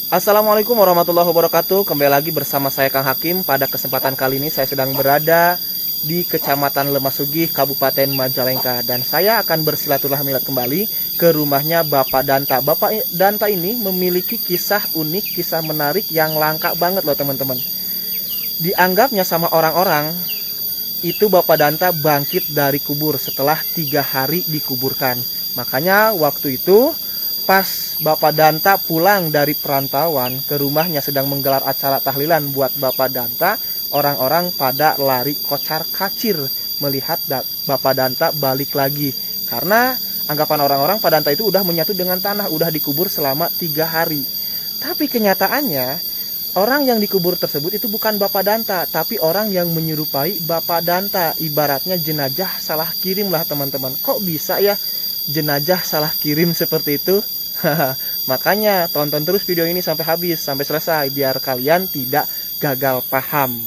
Assalamualaikum warahmatullahi wabarakatuh. Kembali lagi bersama saya Kang Hakim. Pada kesempatan kali ini saya sedang berada di Kecamatan Lemahsugih, Kabupaten Majalengka, dan saya akan bersilaturahmi kembali ke rumahnya Bapak Danta. Bapak Danta ini memiliki kisah unik, kisah menarik yang langka banget loh teman-teman. Dianggapnya sama orang-orang itu Bapak Danta bangkit dari kubur setelah 3 hari dikuburkan. Makanya waktu itu pas Bapak Danta pulang dari perantauan ke rumahnya sedang menggelar acara tahlilan buat Bapak Danta, orang-orang pada lari kocar kacir melihat Bapak Danta balik lagi. Karena anggapan orang-orang Pak Danta itu udah menyatu dengan tanah, udah dikubur selama 3 hari. Tapi kenyataannya orang yang dikubur tersebut itu bukan Bapak Danta, tapi orang yang menyerupai Bapak Danta. Ibaratnya jenazah salah kirim lah teman-teman. Kok bisa ya jenazah salah kirim seperti itu? Makanya tonton terus video ini sampai habis, sampai selesai, biar kalian tidak gagal paham.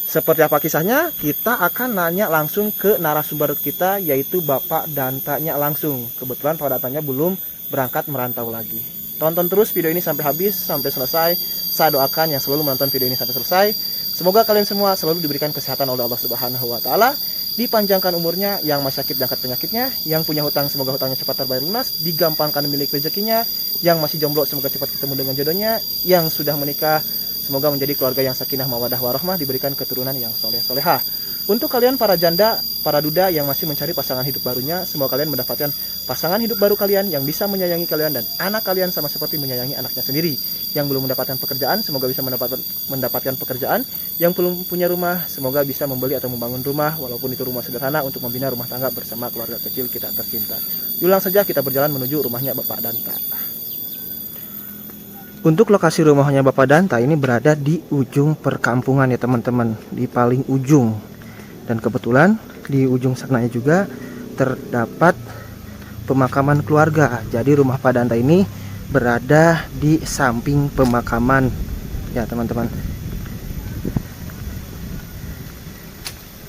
Seperti apa kisahnya? Kita akan nanya langsung ke narasumber kita, yaitu Bapak Dantanya langsung. Kebetulan Pak Dantanya belum berangkat merantau lagi. Tonton terus video ini sampai habis, sampai selesai. Saya doakan yang selalu menonton video ini sampai selesai, semoga kalian semua selalu diberikan kesehatan oleh Allah Subhanahu wa Ta'ala, dipanjangkan umurnya, yang masih sakit diangkat penyakitnya, yang punya hutang semoga hutangnya cepat terbayar lunas, digampangkan milik rezekinya, yang masih jomblo semoga cepat ketemu dengan jodohnya, yang sudah menikah semoga menjadi keluarga yang sakinah mawadah warahmah, diberikan keturunan yang soleh-solehah. Untuk kalian para janda, para duda yang masih mencari pasangan hidup barunya, semoga kalian mendapatkan pasangan hidup baru kalian yang bisa menyayangi kalian dan anak kalian sama seperti menyayangi anaknya sendiri. Yang belum mendapatkan pekerjaan, semoga bisa mendapatkan pekerjaan. Yang belum punya rumah, semoga bisa membeli atau membangun rumah, walaupun itu rumah sederhana, untuk membina rumah tangga bersama keluarga kecil kita tercinta. Ulang saja kita berjalan menuju rumahnya Bapak Danta. Untuk lokasi rumahnya Bapak Danta ini berada di ujung perkampungan ya teman-teman, di paling ujung. Dan kebetulan di ujung sananya juga terdapat pemakaman keluarga. Jadi rumah Pak Danta ini berada di samping pemakaman ya teman-teman.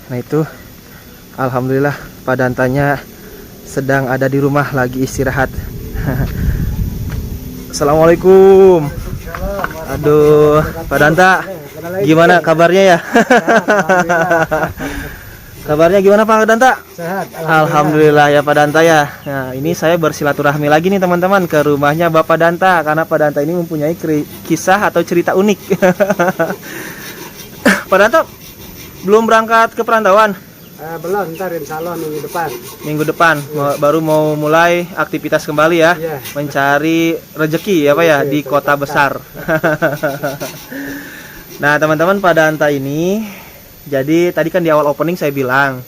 Nah itu, alhamdulillah Pak Dantanya sedang ada di rumah lagi istirahat. Assalamualaikum. Aduh, Pak Danta, gimana kabarnya ya? Kabarnya gimana Pak Danta? Sehat, Alhamdulillah ya Pak Danta ya. Nah ini saya bersilaturahmi lagi nih teman-teman ke rumahnya Bapak Danta, karena Pak Danta ini mempunyai kisah atau cerita unik. Pak Danta belum berangkat ke perantauan? Belum, ntar insya Allah minggu depan. Minggu depan baru mau mulai aktivitas kembali ya, mencari rezeki ya Pak ya di kota besar. Nah teman-teman, Pak Danta ini, jadi tadi kan di awal opening saya bilang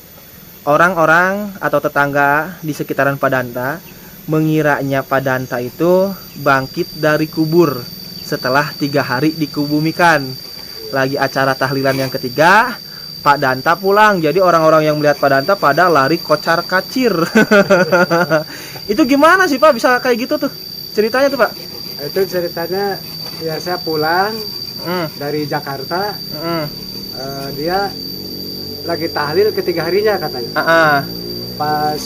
orang-orang atau tetangga di sekitaran Pak Danta mengiranya Pak Danta itu bangkit dari kubur setelah 3 hari dikubumikan. Lagi acara tahlilan yang ketiga, Pak Danta pulang. Jadi orang-orang yang melihat Pak Danta pada lari kocar kacir. Itu gimana sih Pak bisa kayak gitu tuh ceritanya tuh Pak? Itu ceritanya ya, saya pulang dari Jakarta. Dia lagi tahlil ketiga harinya katanya. Pas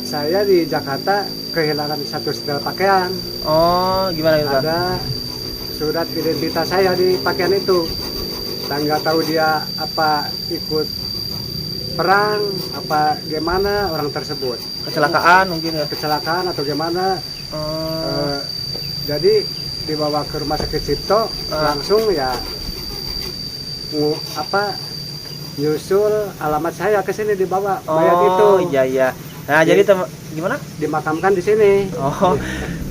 saya di Jakarta kehilangan satu setel pakaian. Oh, gimana itu? Ada surat identitas saya di pakaian itu. Dan nggak tahu dia apa ikut perang, apa gimana orang tersebut. Kecelakaan mungkin ya? Kecelakaan atau gimana. Jadi dibawa ke rumah sakit Cipto, langsung ya nyusul alamat saya ke sini, dibawa mayat itu. Iya. Nah, jadi gimana? Dimakamkan di sini. Oh.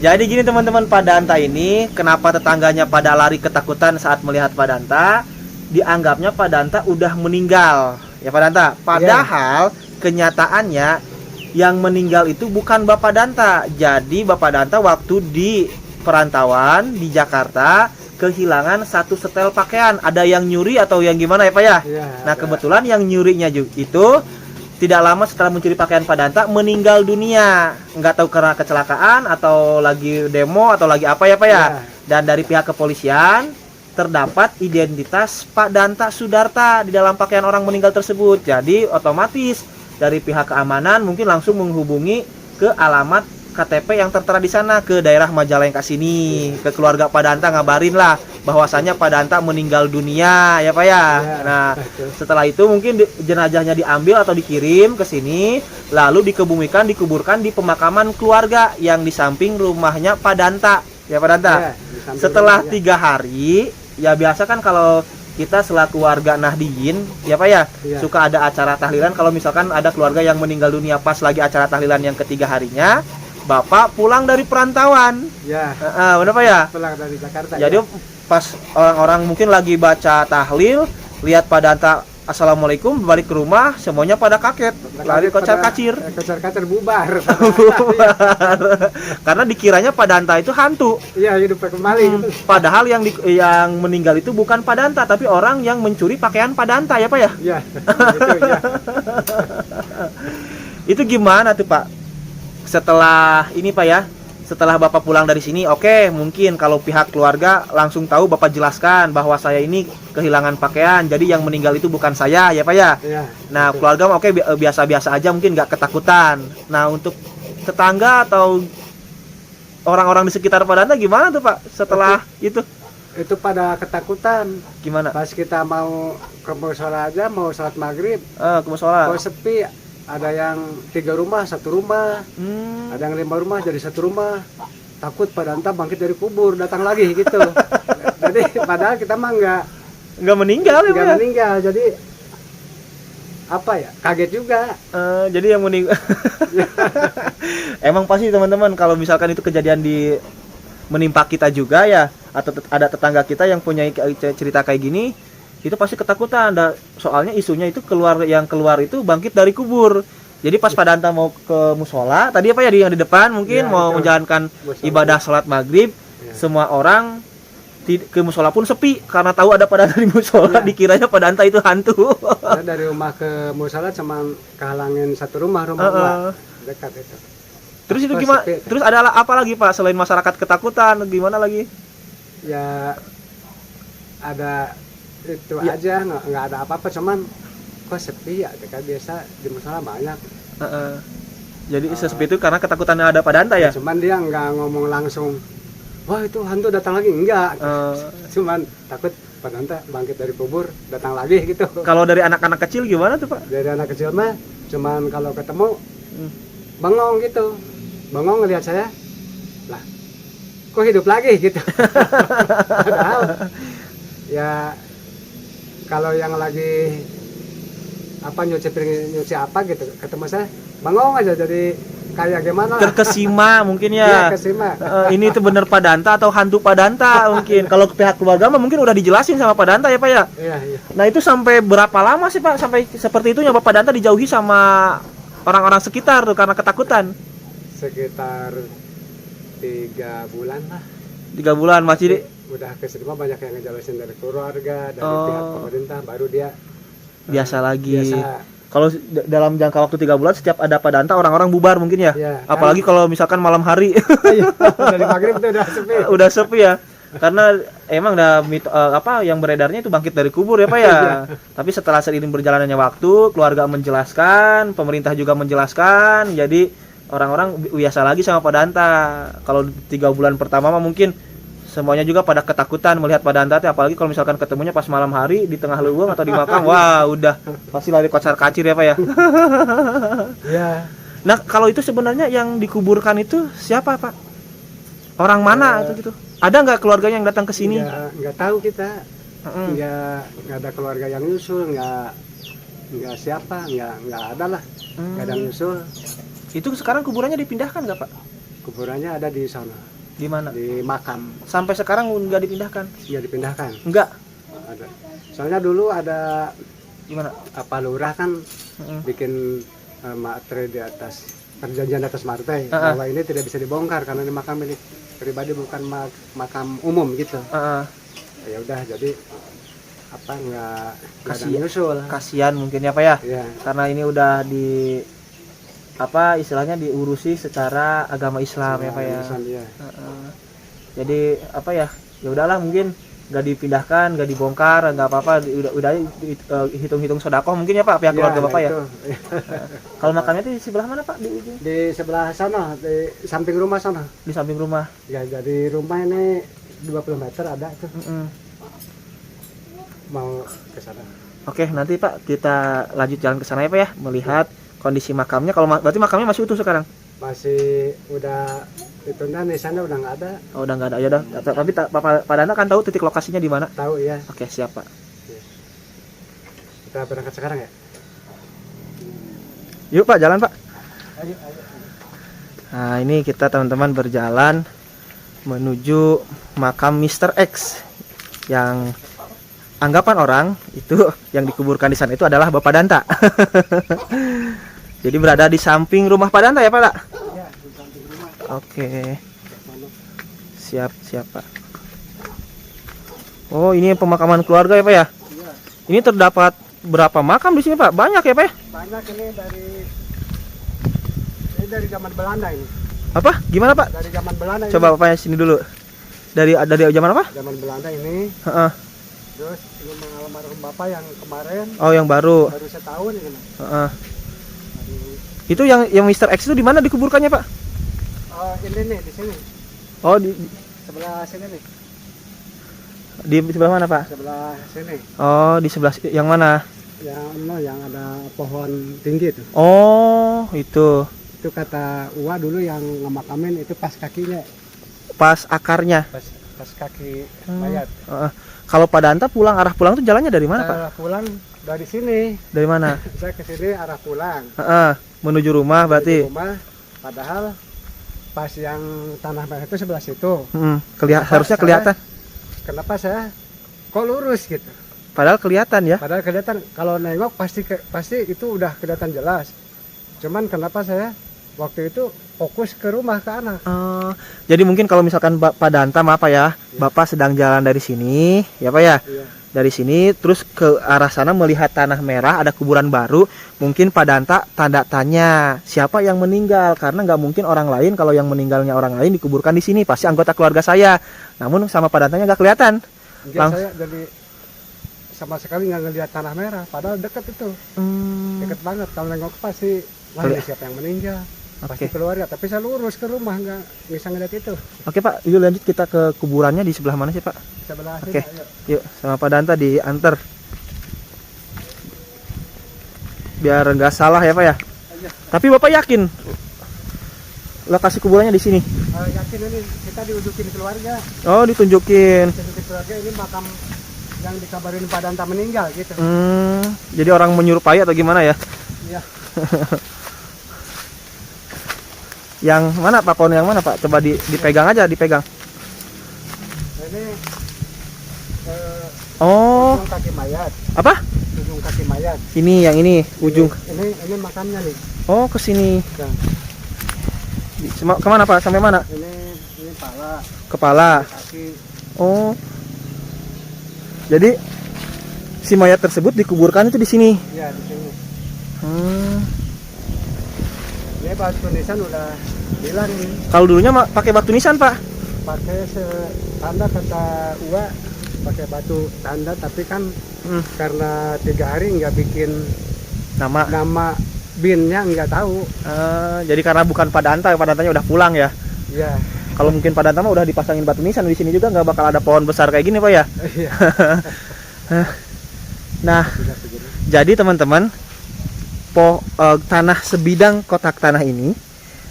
Jadi gini teman-teman, Pak Danta ini kenapa tetangganya pada lari ketakutan saat melihat Pak Danta? Dianggapnya Pak Danta udah meninggal. Ya Pak Danta, padahal kenyataannya yang meninggal itu bukan Bapak Danta. Jadi Bapak Danta waktu di perantauan di Jakarta kehilangan satu setel pakaian. Ada yang nyuri atau yang gimana ya Pak ya? Nah kebetulan yang nyurinya itu tidak lama setelah mencuri pakaian Pak Danta meninggal dunia. Nggak tahu karena kecelakaan atau lagi demo atau lagi apa ya Pak ya? Dan dari pihak kepolisian terdapat identitas Pak Danta Sudarta di dalam pakaian orang meninggal tersebut. Jadi otomatis dari pihak keamanan mungkin langsung menghubungi ke alamat KTP yang tertera di sana ke daerah Majalengka sini, ke keluarga Pak Danta, ngabarin lah bahwasanya Pak Danta meninggal dunia ya Pak ya. Nah, setelah itu mungkin jenazahnya diambil atau dikirim ke sini, lalu dikuburkan di pemakaman keluarga yang di samping rumahnya Pak Danta ya Pak Danta. Setelah 3 hari, ya biasa kan kalau kita selaku warga Nahdiyin ya Pak ya, suka ada acara tahlilan. Kalau misalkan ada keluarga yang meninggal dunia pas lagi acara tahlilan yang ketiga harinya, Bapak pulang dari perantauan. Ya. Benar Pak ya? Pulang dari Jakarta. Jadi pas orang-orang mungkin lagi baca tahlil, lihat Pak Danta Assalamualaikum, balik ke rumah, semuanya pada kaget, lari kocar-kacir. Kocar-kacir bubar. Karena dikiranya Pak Danta itu hantu. Iya, hidup kembali. Padahal yang meninggal itu bukan Pak Danta, tapi orang yang mencuri pakaian Pak Danta ya Pak ya? Iya. Itu ya. Itu gimana tuh Pak? Setelah ini Pak ya, setelah Bapak pulang dari sini, oke, mungkin kalau pihak keluarga langsung tahu, Bapak jelaskan bahwa saya ini kehilangan pakaian, jadi yang meninggal itu bukan saya ya Pak ya. Iya. Nah, keluarga oke, biasa-biasa aja, mungkin nggak ketakutan. Nah, untuk tetangga atau orang-orang di sekitar Pak Danta gimana tuh Pak setelah itu? Itu pada ketakutan. Gimana? Pas kita mau ke musola aja, mau sholat maghrib, Ke musola. kok sepi. Ada yang 3 rumah, 1 rumah. Ada yang 5 rumah jadi 1 rumah. Takut Pak Danta bangkit dari kubur, datang lagi gitu. Jadi padahal kita mah nggak meninggal ya Pak nggak ya? meninggal. Jadi apa ya, kaget juga. Jadi yang meninggal emang pasti teman-teman, kalau misalkan itu kejadian menimpa kita juga ya, atau ada tetangga kita yang punya cerita kayak gini, itu pasti ketakutan. Soalnya isunya itu keluar itu bangkit dari kubur. Jadi pas Pak Danta mau ke musola tadi apa ya, yang di depan mungkin mau menjalankan ibadah sholat maghrib, semua orang ke musola pun sepi karena tahu ada Pak Danta di musola. Dikiranya Pak Danta itu hantu. Dari rumah ke musola cuma kehalangin 1 rumah dekat itu. Terus itu gimana? Terus ada apa lagi Pak selain masyarakat ketakutan, gimana lagi? Ya ada itu aja, nggak ada apa-apa, cuman kok sepi ya, kan biasa di musola banyak. Jadi sesepi itu karena ketakutannya ada Pak Danta ya? Cuman dia nggak ngomong langsung, wah itu hantu datang lagi, enggak. Cuman takut Pak Danta bangkit dari kubur, datang lagi gitu. Kalau dari anak-anak kecil gimana tuh Pak? Dari anak kecil mah cuman kalau ketemu bengong gitu, bengong ngelihat saya, lah kok hidup lagi gitu. Padahal ya kalau yang lagi apa nyuci piring, nyuci apa gitu, ketemu saya bengong aja, jadi kayak gimana, terkesima mungkin ya. Iya, kesima. Ini tuh bener Pak Danta atau hantu Pak Danta mungkin. Kalau pihak keluarga mah mungkin udah dijelasin sama Pak Danta ya Pak ya. Iya. Nah itu sampai berapa lama sih Pak sampai seperti itu, Pak Danta dijauhi sama orang-orang sekitar tuh karena ketakutan? Sekitar 3 bulan lah. 3 bulan masih udah keserima, banyak yang ngejelasin dari keluarga, dari pihak pemerintah, baru dia biasa lagi. Biasa. Kalau dalam jangka waktu 3 bulan setiap ada Pak Danta orang-orang bubar mungkin ya. Apalagi kalau misalkan malam hari. Dari maghrib itu udah sepi. Udah sepi ya. Karena emang udah yang beredarnya itu bangkit dari kubur ya Pak ya. Tapi setelah seiring berjalannya waktu, keluarga menjelaskan, pemerintah juga menjelaskan, jadi orang-orang biasa lagi sama Pak Danta. Kalau 3 bulan pertama mah mungkin semuanya juga pada ketakutan melihat Pak Danta, apalagi kalau misalkan ketemunya pas malam hari di tengah leuweung atau di makam. Wah, udah pasti lari kocar-kacir ya Pak ya. Iya. Nah, kalau itu sebenarnya yang dikuburkan itu siapa Pak? Orang mana atau gitu? Ada nggak keluarganya yang datang ke sini? Nggak tahu kita. Nggak ada keluarga yang nyusul, nggak siapa, nggak ada lah. Nggak ada yang nyusul. Itu sekarang kuburannya dipindahkan nggak Pak? Kuburannya ada di sana. Di mana? Di makam. Sampai sekarang nggak dipindahkan? Iya, dipindahkan. Enggak. Ada. Soalnya dulu ada gimana? Apa lurah kan bikin materi di atas, perjanjian di atas martai bahwa ini tidak bisa dibongkar karena ini makam milik pribadi, bukan makam umum gitu. Ya udah, jadi apa nggak ada nyusul. Kasihan mungkin ya Pak ya. Iya. Karena ini udah di apa istilahnya diurusi secara agama Islam ya Pak ya. Islam, iya. Jadi apa ya udahlah, mungkin nggak dipindahkan, nggak dibongkar, nggak apa-apa, udah hitung-hitung sedekah mungkin ya Pak, pihak keluarga Bapak ya. itu. Kalau makamnya itu di sebelah mana Pak? Di sebelah sana, di samping rumah sana. Di samping rumah. Ya, jadi rumah ini 20 meter ada tuh. Mau ke sana. Oke, nanti Pak kita lanjut jalan ke sana ya Pak ya, melihat kondisi makamnya. Kalau berarti makamnya masih utuh sekarang? Masih udah itu nisannya udah nggak ada. Oh, udah nggak ada ya udah. Tapi Pak Dana kan tahu titik lokasinya di mana? Tahu ya. Oke, siap Pak. Kita berangkat sekarang ya. Yuk Pak, jalan Pak. Ayo, ayo. Nah, ini kita teman-teman berjalan menuju makam Mr. X yang anggapan orang itu yang dikuburkan di sana itu adalah Bapak Danta. Jadi berada di samping rumah Pak Danta ya Pak? Ya, di samping rumah. Oke. Siap Pak. Oh, ini pemakaman keluarga ya Pak ya? Iya. Ini terdapat berapa makam di sini Pak? Banyak ya Pak ya? Banyak ini dari zaman Belanda ini. Apa? Gimana Pak? Dari zaman Belanda. Coba Bapaknya sini dulu. Dari zaman apa? Zaman Belanda ini. Heeh. Terus ini almarhum Bapak yang kemarin. Oh, yang baru. Baru setahun ini. Heeh. Itu yang Mr. X itu di mana dikuburkannya Pak? Oh, ini nih di sini. Oh, Sebelah sini nih. di sebelah mana Pak? Sebelah sini. Oh, di sebelah yang mana? Yang ada pohon tinggi itu. Oh, itu. Itu kata Uwa dulu yang ngemakamin itu pas kakinya. Pas akarnya. Pas kaki mayat. Kalau Pak Danta arah pulang tuh jalannya dari mana Pak? Arah pulang dari sini. Dari mana? Saya ke sini arah pulang. Menuju rumah berarti. Menuju rumah, padahal pas yang tanah merah itu sebelah situ. Harusnya kelihatan. Kenapa saya kok lurus gitu? Padahal kelihatan ya. Padahal kelihatan kalau nengok pasti itu udah kelihatan jelas. Cuman kenapa saya waktu itu fokus ke rumah ke anak. Jadi mungkin kalau misalkan Pak Danta maaf Pak ya, Bapak sedang jalan dari sini, ya Pak ya. Iya. Dari sini terus ke arah sana melihat tanah merah ada kuburan baru, mungkin Pak Danta tanda tanya siapa yang meninggal karena nggak mungkin orang lain, kalau yang meninggalnya orang lain dikuburkan di sini pasti anggota keluarga saya. Namun sama Pak Dantanya nggak kelihatan. Saya jadi sama sekali nggak ngelihat tanah merah, padahal deket itu. Deket banget, kalau nengok pasti ini siapa yang meninggal. Pasti keluarga, tapi saya lurus ke rumah nggak bisa ngeliat itu. Oke Pak, yuk lanjut kita ke kuburannya di sebelah mana sih Pak? Sebelah sini. Oke, yuk sama Pak Danta diantar. Biar nggak salah ya Pak ya. Ayo. Tapi Bapak yakin lokasi kuburannya di sini? Yakin ini kita diujukin keluarga. Oh, ditunjukin. Diujukin keluarga ini makam yang dikabarin Pak Danta meninggal gitu. Jadi orang menyerupai atau gimana ya? Iya. Yang mana Pak? Pohon yang mana Pak? Coba dipegang aja, dipegang. Ini ujung kaki mayat. Apa? Ujung kaki mayat. Ini yang ini ujung. Ini makamnya nih. Oh, ke sini. Nah. Kemana Pak? Sampai mana? Ini kepala. Kepala. Kaki. Oh. Jadi si mayat tersebut dikuburkan itu di sini. Iya, di sini. Ini batu nisan udah hilang ini. Kalau dulunya pakai batu nisan Pak? Pakai tanda kata Uwa, pakai batu tanda, tapi kan karena 3 hari nggak bikin nama binnya nggak tahu. Jadi karena bukan Pak Danta, Pak Dantanya udah pulang ya? Iya. Kalau mungkin Pak Danta mah udah dipasangin batu nisan di sini juga nggak bakal ada pohon besar kayak gini Pak ya? Iya. Nah, jadi teman-teman, tanah sebidang kotak tanah ini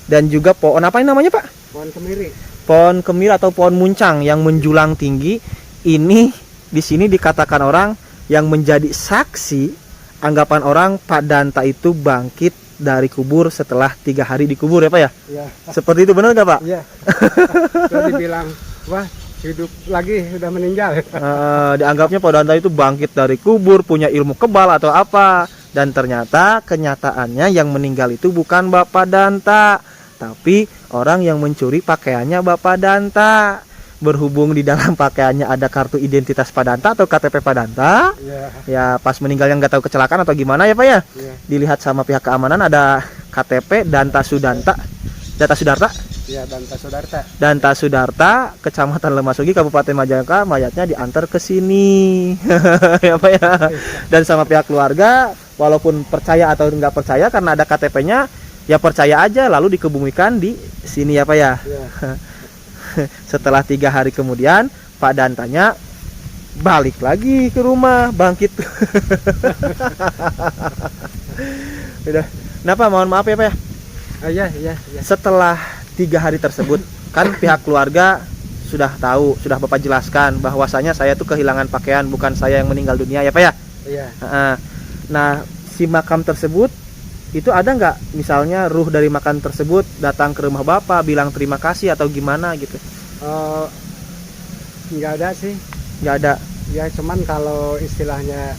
dan juga pohon apa ini namanya Pak? Pohon kemiri. Pohon kemiri atau pohon muncang yang menjulang tinggi ini di sini dikatakan orang yang menjadi saksi anggapan orang Pak Danta itu bangkit dari kubur setelah 3 hari dikubur ya Pak ya? Iya. Seperti itu benar nggak Pak? Iya. Terus dibilang wah hidup lagi sudah meninggal. Dianggapnya Pak Danta itu bangkit dari kubur, punya ilmu kebal atau apa. Dan ternyata kenyataannya yang meninggal itu bukan Bapak Danta, tapi orang yang mencuri pakaiannya Bapak Danta. Berhubung di dalam pakaiannya ada kartu identitas Pak Danta atau KTP Pak Danta, ya pas meninggal yang nggak tahu kecelakaan atau gimana ya Pak ya, dilihat sama pihak keamanan ada KTP Danta Sudarta, Iya, Danta Sudarta. Danta Sudarta, Kecamatan Lemasugi, Kabupaten Majalengka. Mayatnya diantar ke sini. Ya Pak ya. Dan sama pihak keluarga, walaupun percaya atau nggak percaya karena ada KTP-nya, ya percaya aja lalu dikebumikan di sini ya Pak ya. Iya. Setelah 3 hari kemudian Pak Dantanya balik lagi ke rumah, bangkit. Udah. Kenapa? Mohon maaf ya Pak ya. Oh, iya. Setelah 3 hari tersebut kan pihak keluarga sudah tahu, sudah Bapak jelaskan bahwasanya saya tuh kehilangan pakaian, bukan saya yang meninggal dunia ya Pak ya. Iya. Nah, si makam tersebut itu ada nggak misalnya ruh dari makam tersebut datang ke rumah Bapak bilang terima kasih atau gimana gitu? Nggak ada sih. Nggak ada. Ya cuman kalau istilahnya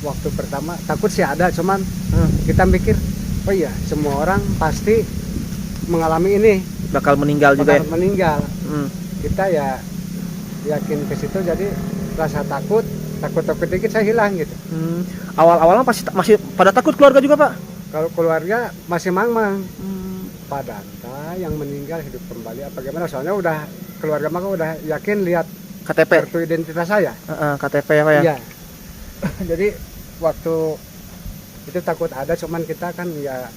waktu pertama takut sih ada, cuman kita mikir oh iya semua orang pasti mengalami ini, Bakal meninggal juga ya? bakal meninggal. Kita ya yakin ke situ, jadi rasa takut dikit saya hilang gitu. Awal-awalnya masih pada takut keluarga juga Pak? Kalau keluarga masih mang-mang. Pak Danta yang meninggal hidup kembali apa gimana, soalnya udah keluarga maka udah yakin lihat KTP? kartu identitas saya. KTP ya Pak ya? Iya. Jadi waktu itu takut ada, cuman kita kan ya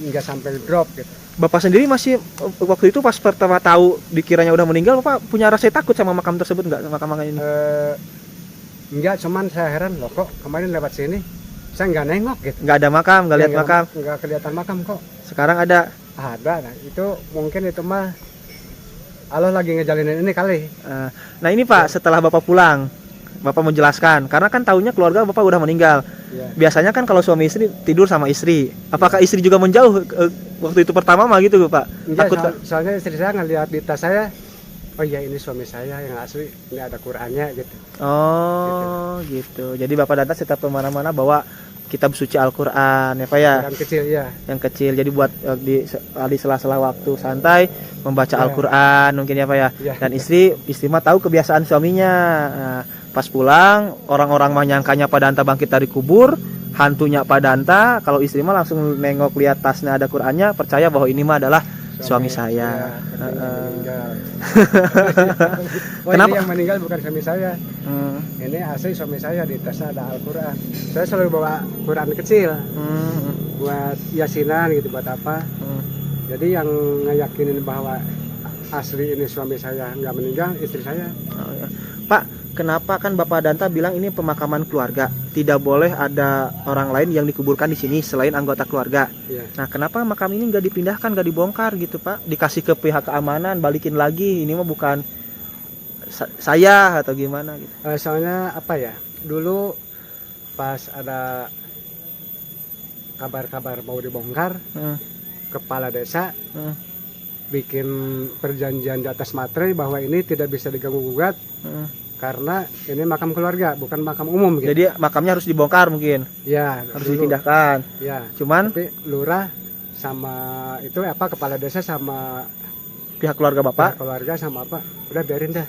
nggak sampai drop gitu. Bapak sendiri masih waktu itu pas pertama tahu dikiranya udah meninggal, Bapak punya rasa takut sama makam tersebut nggak, makam ini? Enggak, cuman saya heran loh kok kemarin lewat sini saya nggak nengok gitu. Nggak ada makam, nggak lihat makam. Nggak kelihatan makam kok. Sekarang ada. Ada, nah itu mungkin itu mah Allah lagi ngejalinin ini kali. Nah ini Pak, setelah Bapak pulang, Bapak menjelaskan, karena kan tahunya keluarga Bapak udah meninggal. Ya. Biasanya kan kalau suami istri tidur sama istri, apakah istri juga menjauh waktu itu pertama mah gitu Pak? Enggak, Takut Pak? soalnya istri saya ngelihat di tas saya, oh iya ini suami saya yang asli, ini ada Qurannya gitu. Oh gitu. Jadi Bapak Danta setiap kemana-mana bawa kitab suci Al-Quran ya Pak ya? Quran kecil ya. Yang kecil, jadi buat di sela-sela waktu santai membaca Ya. Al-Quran mungkin ya Pak ya. Ya. Dan istri mah tahu kebiasaan suaminya. Nah, pas pulang orang-orang mah nyangkanya Pak Danta bangkit dari kubur, hantunya Pak Danta. Kalau istri mah langsung nengok lihat tasnya ada Qurannya, percaya bahwa ini mah adalah suami saya. Meninggal. Kenapa? Ini yang meninggal bukan suami saya. Ini asli suami saya, di tasnya ada Al-Quran. Saya selalu bawa Quran kecil buat yasinan gitu, buat apa. Jadi yang ngeyakinin bahwa asli ini suami saya nggak meninggal, istri saya. Oh, ya. Pak, kenapa kan Bapak Danta bilang ini pemakaman keluarga, tidak boleh ada orang lain yang dikuburkan di sini selain anggota keluarga. Iya. Nah, kenapa makam ini nggak dipindahkan, nggak dibongkar gitu Pak? Dikasih ke pihak keamanan, balikin lagi. Ini mah bukan saya atau gimana gitu? Soalnya apa ya? Dulu pas ada kabar-kabar mau dibongkar, kepala desa bikin perjanjian di atas materai bahwa ini tidak bisa diganggu gugat. Karena ini makam keluarga, bukan makam umum gitu. Jadi makamnya harus dibongkar mungkin, Ya, harus dulu. dipindahkan. Ya, Cuman tapi lurah sama itu kepala desa sama pihak keluarga Bapak. keluarga sama apa, udah biarin dah.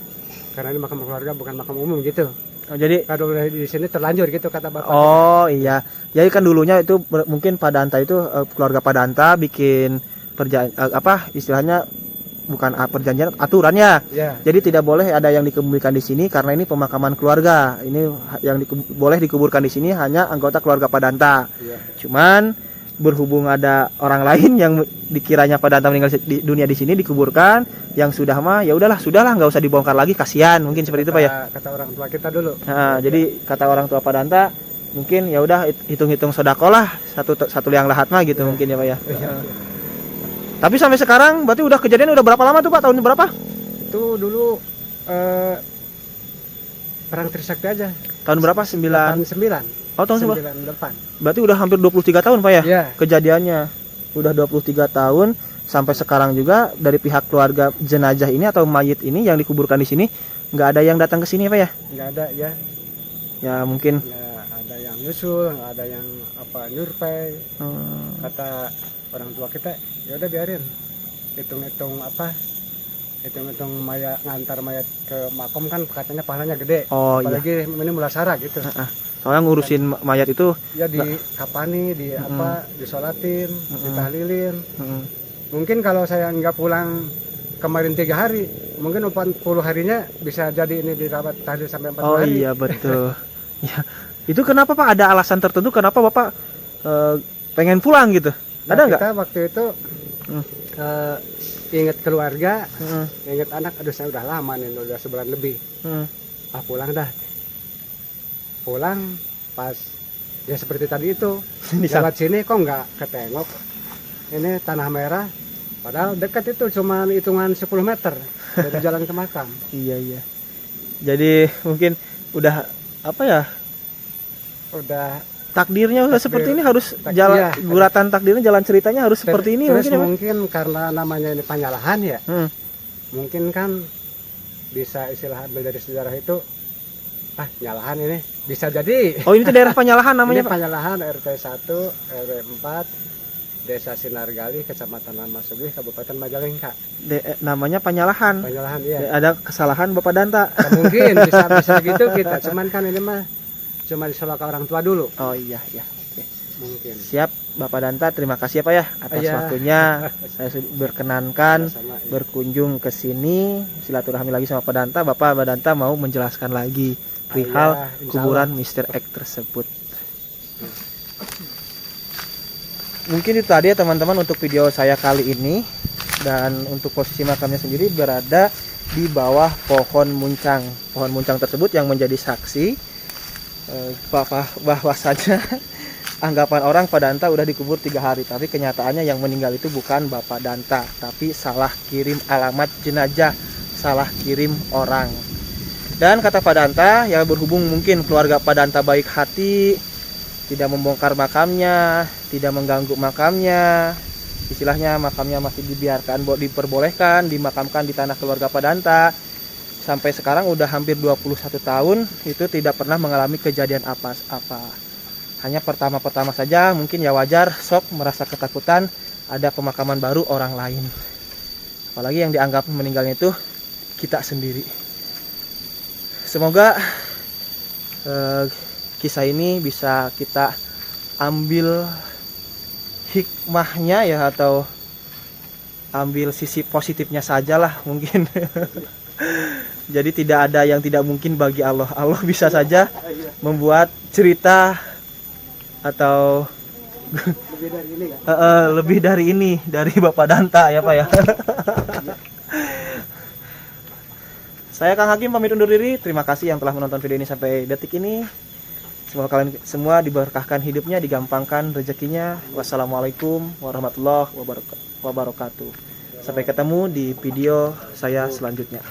Karena ini makam keluarga bukan makam umum gitu. Oh, jadi Kalau udah di sini terlanjur gitu kata Bapak. oh iya, jadi kan dulunya itu mungkin Pak Danta itu keluarga Pak Danta bikin istilahnya bukan perjanjian, aturannya. Ya. Jadi tidak boleh ada yang dikebumikan di sini karena ini pemakaman keluarga. Ini yang boleh dikuburkan di sini hanya anggota keluarga Pak Danta. Ya. Cuman berhubung ada orang lain yang dikiranya Pak Danta meninggal di dunia di sini dikuburkan, yang sudah mah ya udahlah nggak usah dibongkar lagi, kasihan mungkin seperti itu Pak ya. Kata orang tua kita dulu. Nah, jadi kata orang tua Pak Danta mungkin ya udah hitung-hitung sedekah lah satu liang lahat mah gitu mungkin ya Pak ya. Tapi sampai sekarang berarti udah kejadian udah berapa lama tuh Pak? Tahun berapa? Itu dulu perang Trisakti aja. Tahun berapa? 9. 9. Oh, tahun 9 depan. Berarti udah hampir 23 tahun Pak ya? Iya. Kejadiannya. Udah 23 tahun sampai sekarang juga dari pihak keluarga jenazah ini atau mayit ini yang dikuburkan di sini nggak ada yang datang ke sini Pak ya? Nggak ada ya. Ya mungkin Ya ada yang nyusul, nggak ada yang nyurpei. Kata orang tua kita, ya udah biarin. Hitung-hitung ngantar mayat ke makom kan katanya pahalanya gede. Oh iya. Apalagi ini mulasara gitu. Soalnya ngurusin mayat itu Ya di kapani, disolatin, ditahlilin. Mungkin kalau saya nggak pulang kemarin 3 hari, mungkin 40 harinya bisa jadi ini dirawat tahlil sampai 40 Oh hari. iya betul. Ya. Itu kenapa Pak? Ada alasan tertentu kenapa Bapak pengen pulang gitu? Nah, Ada nggak? kita waktu itu Hmm. ingat keluarga, Hmm. ingat anak. Aduh, saya udah lama nih, udah sebulan lebih. Hmm. Pulang dah. Pulang pas ya seperti tadi itu. Di sana. Lewat sini kok nggak ketengok. Ini tanah merah. Padahal dekat itu cuma hitungan 10 meter dari jalan ke makam. Iya iya. Jadi mungkin udah apa ya? Udah Takdirnya udah Takdir. seperti ini, harus Tak- jalan iya. guratan takdirnya, jalan ceritanya harus seperti ini terus mungkin ya, Pak? mungkin karena namanya ini penyalahan ya. Hmm. Mungkin kan bisa istilah ambil dari sejarah itu nyalahan ini bisa jadi. Oh ini tuh daerah penyalahan namanya Ini Pak? penyalahan RT 1 RW 4 Desa Sinargali, Kecamatan Lamasugi, Kabupaten Majalengka. Namanya penyalahan. Penyalahan iya. Ada kesalahan Bapak Danta. Ya, mungkin bisa gitu kita. Cuman kan ini mah cuma disolok ke orang tua dulu. Oh iya iya. Oke. Mungkin. Siap Bapak Danta, terima kasih ya Pak ya atas Iya. waktunya. Saya berkenankan Sama-sama, iya. berkunjung ke sini, silaturahmi lagi sama Pak Danta. Bapak Danta mau menjelaskan lagi perihal Iya, insya kuburan Mr. X tersebut. Mungkin itu tadi ya teman-teman untuk video saya kali ini. Dan untuk posisi makamnya sendiri berada di bawah pohon muncang. Pohon muncang tersebut yang menjadi saksi bahwasanya anggapan orang Pak Danta udah dikubur 3 hari, tapi kenyataannya yang meninggal itu bukan Bapak Danta, tapi salah kirim alamat jenazah, salah kirim orang. Dan kata Pak Danta, ya berhubung mungkin keluarga Pak Danta baik hati, tidak membongkar makamnya, tidak mengganggu makamnya, istilahnya makamnya masih diperbolehkan dimakamkan di tanah keluarga Pak Danta. Sampai sekarang udah hampir 21 tahun itu tidak pernah mengalami kejadian apa-apa. Hanya pertama-pertama saja mungkin ya wajar sok merasa ketakutan ada pemakaman baru orang lain. Apalagi yang dianggap meninggalnya itu kita sendiri. Semoga kisah ini bisa kita ambil hikmahnya ya, atau ambil sisi positifnya sajalah mungkin. Jadi tidak ada yang tidak mungkin bagi Allah. Allah bisa saja membuat cerita atau Lebih dari ini kan? lebih dari ini, dari Bapak Danta ya Pak ya. Saya Kang Hakim pamit undur diri. Terima kasih yang telah menonton video ini sampai detik ini. Semoga kalian semua diberkahkan hidupnya, digampangkan rezekinya. Wassalamualaikum warahmatullahi wabarakatuh. Sampai ketemu di video saya selanjutnya.